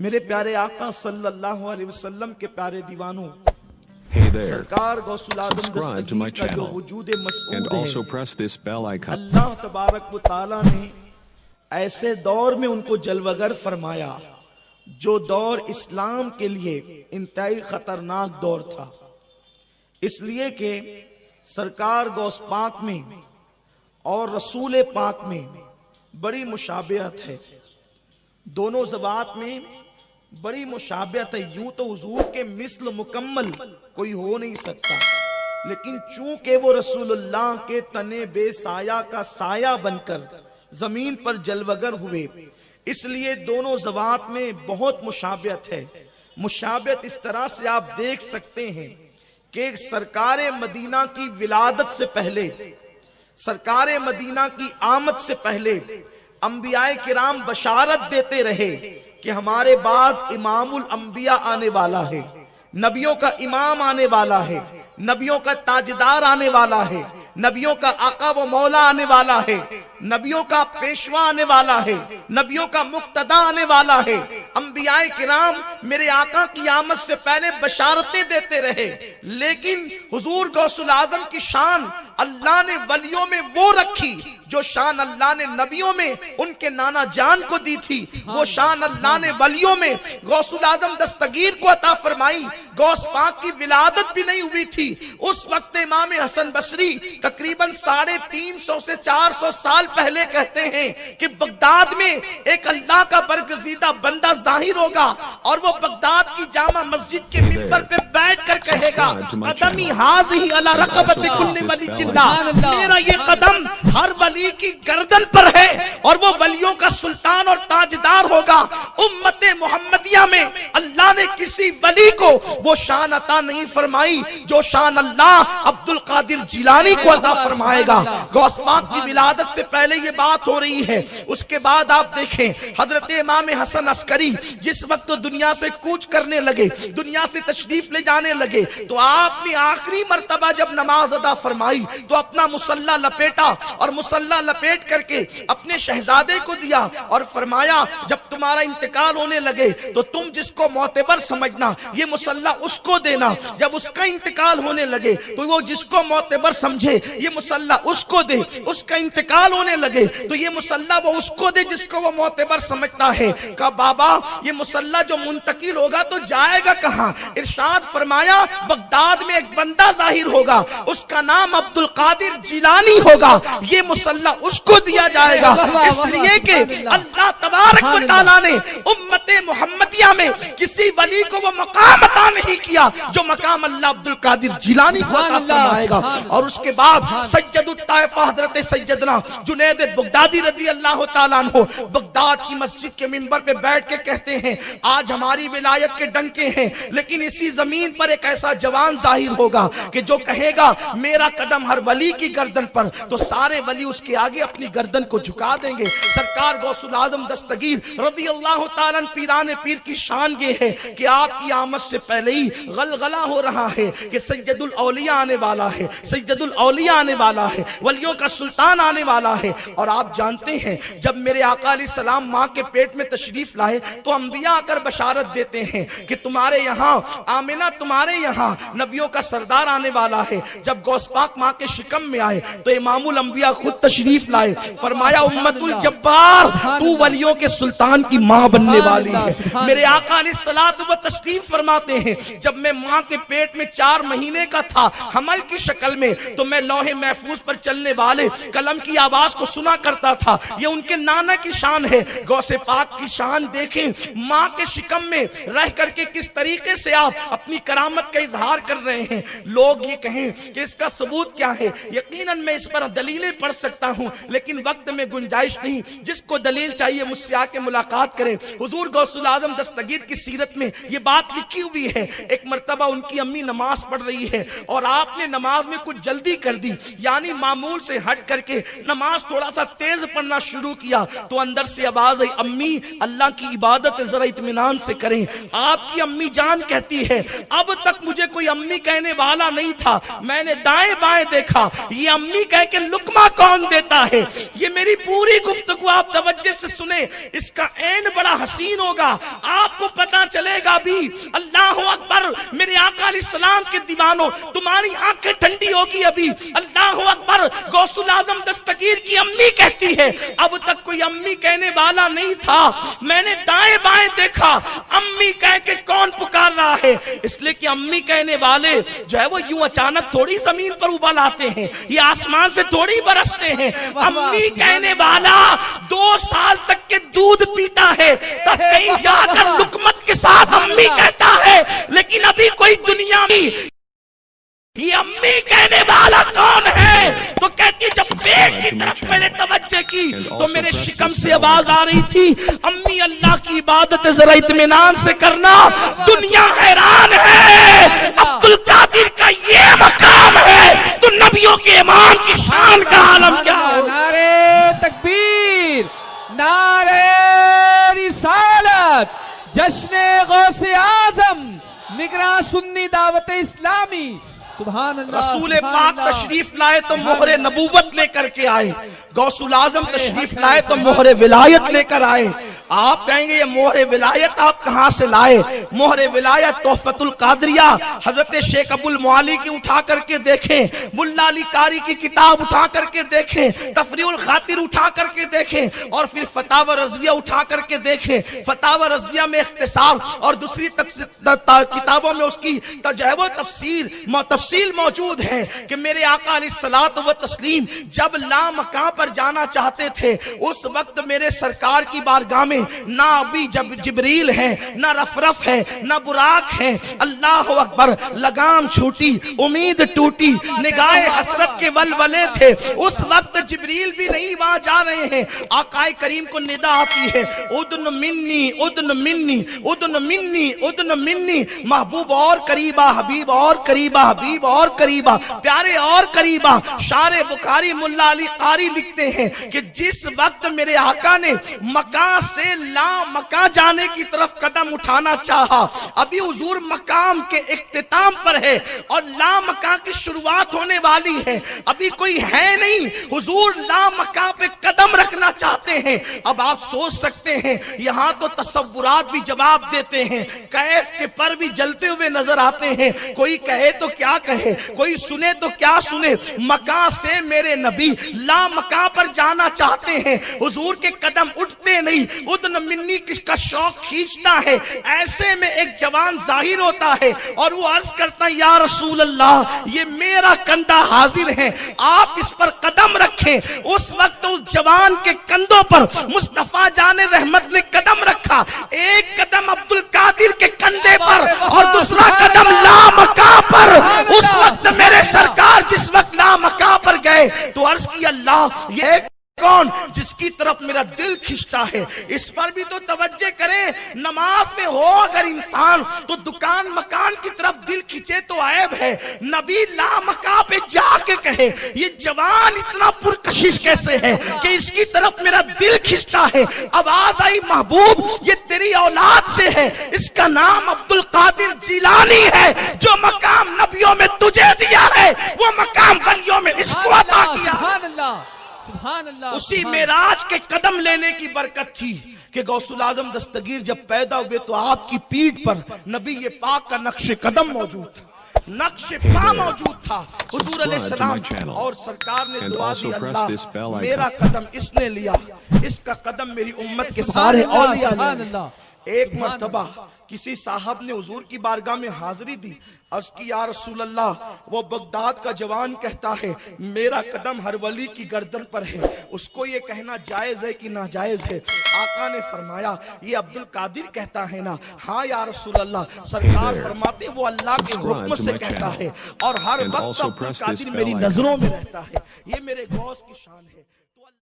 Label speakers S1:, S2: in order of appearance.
S1: میرے پیارے آقا صلی اللہ علیہ وسلم کے پیارے دیوانوں،
S2: Hey there,
S1: سرکار غوث العظم
S2: subscribe to my
S1: دستگیر کا جو
S2: channel
S1: وجود
S2: and
S1: مسعود
S2: also
S1: ہے،
S2: press this bell icon.
S1: اللہ تبارک و تعالیٰ نے ایسے دور میں ان کو جلوگر فرمایا جو دور اسلام کے لیے انتہائی خطرناک دور تھا، اس لیے کہ سرکار غوث پاک میں اور رسول پاک میں بڑی مشابہت ہے، دونوں ذوات میں بڑی مشابہت ہے۔ یوں تو حضور کے مثل مکمل کوئی ہو نہیں سکتا، لیکن چونکہ وہ رسول اللہ کے تنے بے سایہ کا سایہ بن کر زمین پر جلوگر ہوئے، اس لیے دونوں ذوات میں بہت مشابہت ہے۔ مشابہت اس طرح سے آپ دیکھ سکتے ہیں کہ سرکار مدینہ کی ولادت سے پہلے، سرکار مدینہ کی آمد سے پہلے انبیاء کرام بشارت دیتے رہے کہ ہمارے بعد امام الانبیاء آنے والا ہے، نبیوں کا امام آنے والا ہے، نبیوں کا تاجدار آنے والا ہے، نبیوں کا آقا و مولا آنے والا ہے، نبیوں کا پیشوا آنے والا ہے، نبیوں کا مقتدا آنے والا ہے۔ انبیاء کرام میرے آقا کی آمد سے پہلے بشارتیں دیتے رہے، لیکن حضور غوث العظم کی شان اللہ نے ولیوں میں وہ رکھی جو شان اللہ نے نبیوں میں ان کے نانا جان کو دی تھی، وہ شان اللہ نے ولیوں میں غوث العظم دستگیر کو عطا فرمائی۔ غوث پاک کی ولادت بھی نہیں ہوئی تھی، اس وقت امام حسن بصری تقریباً 350 سے 400 سال پہلے کہتے ہیں کہ بغداد میں ایک اللہ کا برگزیدہ بندہ ظاہر ہوگا اور وہ بغداد کی جامع مسجد کے منبر پہ بیٹھ کر کہے گا قدمی حاضی علی رقبت کل ولی اللہ، میرا یہ قدم ہر ولی کی گردن پر ہے اور وہ ولیوں کا سلطان اور تاجدار ہوگا۔ امت محمدیہ میں اللہ نے کسی ولی کو وہ شان عطا نہیں فرمائی جو شان اللہ عبد القادر جیلانی کو عطا فرمائے گا۔ غوث پاک کی ولادت سے پہلے یہ بات ہو رہی ہے، اس کے بعد آپ دیکھیں حضرت امام حسن عسکری جس وقت دنیا سے کوچ کرنے لگے، دنیا سے تشریف لے جانے لگے، تو آپ نے آخری مرتبہ جب نماز ادا فرمائی تو اپنا مصلی لپیٹا اور مصلی لپیٹ کر کے اپنے شہزادے کو دیا اور فرمایا جب تمہارا انتقال ہونے لگے تو تم جس کو معتبر سمجھنا یہ مصلی اس کو دینا، جب اس کا انتقال ہونے لگے تو وہ جس کو معتبر سمجھے یہ مصلی اس کو دے، اس کا انتقال ہونے لگے تو یہ مصلی وہ اس کو دے جس کو وہ معتبر سمجھتا ہے۔ کہا بابا یہ مصلی جو منتقل ہوگا تو جائے گا کہاں؟ ارشاد فرمایا بغداد میں ایک بندہ ظاہر ہوگا، اس کا نام عبد القادر جیلانی ہوگا، یہ مصلی اس کو دیا جائے گا، اس لیے کہ اللہ تبارک و تعالیٰ نے امت محمدیہ میں کسی ولی کو وہ مقام عطا نہیں کیا جو مقام اللہ عبد القادر جیلانی کو عطا فرمائے گا۔ اور اس کے بعد سید الطائفہ حضرت سیدنا جنید بغدادی رضی اللہ تعالیٰ عنہ بغداد کی مسجد کے منبر پہ بیٹھ کے کہتے ہیں آج ہماری ولایت کے ڈنکے ہیں، لیکن اسی زمین پر ایک ایسا جوان ظاہر ہوگا کہ جو کہے گا میرا قدم ہر ولی کی گردن پر، تو سارے ولی اس کے آگے اپنی گردن کو جھکا دیں گے۔ سرکار غوث العظم دستگیر رضی اللہ تعالیٰ پیران پیر کی شان یہ ہے کہ آپ کی آمد سے پہلے ہی غلغلہ ہو رہا ہے کہ سید الاولیاء آنے والا ہے، سید الاولیاء آنے والا ہے، ولیوں کا سلطان آنے والا ہے۔ اور آپ جانتے ہیں جب میرے آقا علیہ السلام ماں کے پیٹ میں تشریف لائے تو انبیاء آ کر بشارت دیتے ہیں کہ تمہارے یہاں آمنہ تمہارے یہاں نبیوں کا سردار آنے والا ہے۔ جب غوث پاک ماں کے شکم میں آئے تو امام الانبیاء خود تشریف لائے، فرمایا امت الجبار تو ولیوں کے سلطان کی ماں بننے والی ہے۔ میرے آقا علیہ الصلوۃ و تسلیم فرماتے ہیں جب میں ماں کے پیٹ میں 4 مہینے کا تھا حمل کی شکل میں تو میں لوح محفوظ پر چلنے والے قلم کی آواز کو سنا کرتا تھا، یہ ان کے نانا کی شان ہے۔ غوث پاک کی شان دیکھیں، ماں کے شکم میں رہ کر کے کس طریقے سے آپ اپنی کرامت کا اظہار کر رہے ہیں۔ لوگ یہ کہیں کہ اس کا ثبوت کیا ہے، یقیناً میں اس پر دلیلیں پڑھ سکتا ہوں لیکن وقت میں گنجائش نہیں، جس کو دلیل چاہیے مجھ سے آ کے ملاقات کریں۔ حضور غوث العظم دستگیر کی سیرت میں یہ بات لکھی ہوئی ہے، ایک مرتبہ ان کی امی نماز پڑھ رہی ہے اور آپ نے نماز میں کچھ جلدی کر دی، یعنی معمول سے ہٹ کر کے نماز تھوڑا سا تیز پڑھنا شروع کیا تو اندر سے آواز آئی امی اللہ کی عبادت ذرا اطمینان سے کریں۔ آپ کی امی جان کہتی ہے اب تک مجھے کوئی امی کہنے والا نہیں تھا. میں نے دائیں بائیں دیکھا, یہ امی کہہ کے لقمہ کون دیتا ہے. یہ میری پوری گفتگو آپ توجہ سے سنیں, اس کا عین بڑا حسین ہوگا, آپ کو پتا چلے گا بھی. اللہ اکبر, میرے آقا علیہ السلام کے دیوانوں, تمہاری آنکھیں ٹھنڈی ہوگی ابھی. اللہ اکبر, غوث الاعظم دستگیر کی امی کہتی ہے, اب تک کوئی امی کہنے والا نہیں تھا. میں نے دائیں بائیں دیکھا, امی کہہ کے کون پکار رہا ہے. اس لیے کہ امی کہنے والے جو ہے وہ یوں اچانک تھوڑی زمین پر ابل آتے ہیں, یہ آسمان سے تھوڑی برستے ہیں. امی کہنے والا 2 سال تک کے دودھ پیتا ہے, تب کہیں جا کر لقمت کے ساتھ امی کہتا ہے. لیکن ابھی کوئی دنیا میں یہ امی کہنے والا کون ہے؟ تو کہتی جب پیٹ کی طرف میں نے توجہ کی تو میرے شکم سے آواز آ رہی تھی, امی اللہ کی عبادت ذرا اطمینان سے کرنا, دنیا حیران ہے. عبد القادر کا یہ مقام ہے تو نبیوں کے امام کی شان کا عالم کیا ہو.
S3: نعرہ تکبیر, نعرہ رسالت, جشن غوث اعظم, نگراں سنی دعوت اسلامی. سبحان اللہ.
S1: رسول پاک تشریف لائے تو مہر نبوت لے کر کے آئے, غوث الاعظم تشریف لائے تو مہر ولایت لے کر آئے. آپ کہیں گے یہ مہر ولایت آپ کہاں سے لائے؟ مہر ولایت تحفۃ القادریہ حضرت شیخ ابو المعالی کی اٹھا کر کے دیکھیں, ملا علی قاری کی کتاب اٹھا کر کے دیکھیں, تفریح الخاطر اٹھا کر کے دیکھیں, اور پھر فتاوی رضویہ اٹھا کر کے دیکھیں. فتاوی رضویہ میں اختصار اور دوسری کتابوں میں اس کی تفصیل موجود ہے کہ میرے آقا علیہ الصلوۃ والتسلیم جب لامکاں پر جانا چاہتے تھے, اس وقت میرے سرکار کی بارگاہ میں نہ ابھی جبریل ہے, نہ رفرف ہے, نہ براق ہے. اللہ اکبر, لگام چھوٹی, امید ٹوٹی, نگاہ حسرت کے ولولے تھے. اس وقت جبریل بھی نہیں وہاں جا رہے ہیں. آقا کریم کو ندا آتی ہے, ادن منی ادن منی ادن منی ادن منی. محبوب اور قریبا, حبیب اور قریبا, حبیب اور قریبا, پیارے اور قریبا. شار بخاری ملا علی قاری لکھتے ہیں کہ جس وقت میرے آقا نے مکان سے لا مکان جانے کی طرف قدم اٹھانا چاہا, ابھی حضور مقام کے اختتام پر ہے اور لا مکان کی شروعات ہونے والی ہے, ابھی کوئی ہے نہیں, حضور لا مکان پہ قدم رکھنا چاہتے ہیں. اب آپ سوچ سکتے ہیں یہاں تو تصورات بھی جواب دیتے ہیں, کیف کے پر بھی جلتے ہوئے نظر آتے ہیں. کوئی کہے تو کیا کہے, کوئی سنے تو کیا سنے. مکان سے میرے نبی لا مکان پر جانا چاہتے ہیں, حضور کے قدم اٹھتے نہیں, ادن منی کا شوق کھینچتا ہے. ایسے میں ایک جوان ظاہر ہوتا ہے اور وہ عرض کرتا ہے یا رسول اللہ یہ میرا کندھا حاضر ہے, آپ اس پر قدم رکھیں. اس وقت اس جوان کے کندھوں پر مصطفیٰ جان رحمت نے قدم رکھا, ایک قدم عبد القادر کے کندھے پر اور دوسرا قدم لامکاں پر. اس وقت میرے سرکار جس وقت لامکاں پر گئے تو عرض کی اللہ یہ کون جس کی طرف میرا دل کھنچتا ہے. اس پر بھی تو توجہ کریں, نماز میں ہو اگر انسان تو دکان مکان کی طرف دل کھنچے تو عیب ہے, نبی لا مکان پہ جا کے کہے یہ جوان اتنا پرکشش کیسے ہے کہ اس کی طرف میرا دل کھنچتا ہے. آواز آئی محبوب یہ تیری اولاد سے ہے, اس کا نام عبد القادر جیلانی ہے. جو مقام نبیوں میں تجھے دیا ہے وہ مقام ولیوں میں اس کو عطا کیا.
S3: سبحان اللہ, سبحان اللہ.
S1: اسی معراج کے قدم لینے کی برکت تھی کہ غوث الاعظم دستگیر جب پیدا ہوئے تو آپ کی پیٹھ پر نبی پاک کا نقش قدم موجود تھا, نقش پا موجود تھا. حضور علیہ السلام اور سرکار نے دعا دی, اللہ میرا قدم اس نے لیا, اس کا قدم میری امت کے سارے اولیاء نے. ایک مرتبہ کسی صاحب نے حضور کی بارگاہ میں حاضری دی, عرض کی یا رسول اللہ وہ بغداد کا جوان کہتا ہے میرا قدم ہر ولی کی گردن پر ہے, اس کو یہ کہنا جائز ہے کہ ناجائز ہے؟ آقا نے فرمایا یہ عبد القادر کہتا ہے نا. ہاں یا رسول اللہ. سرکار فرماتے وہ اللہ کے حکم سے کہتا ہے اور ہر وقت عبد القادر میری نظروں میں رہتا ہے. یہ میرے غوث کی شان ہے.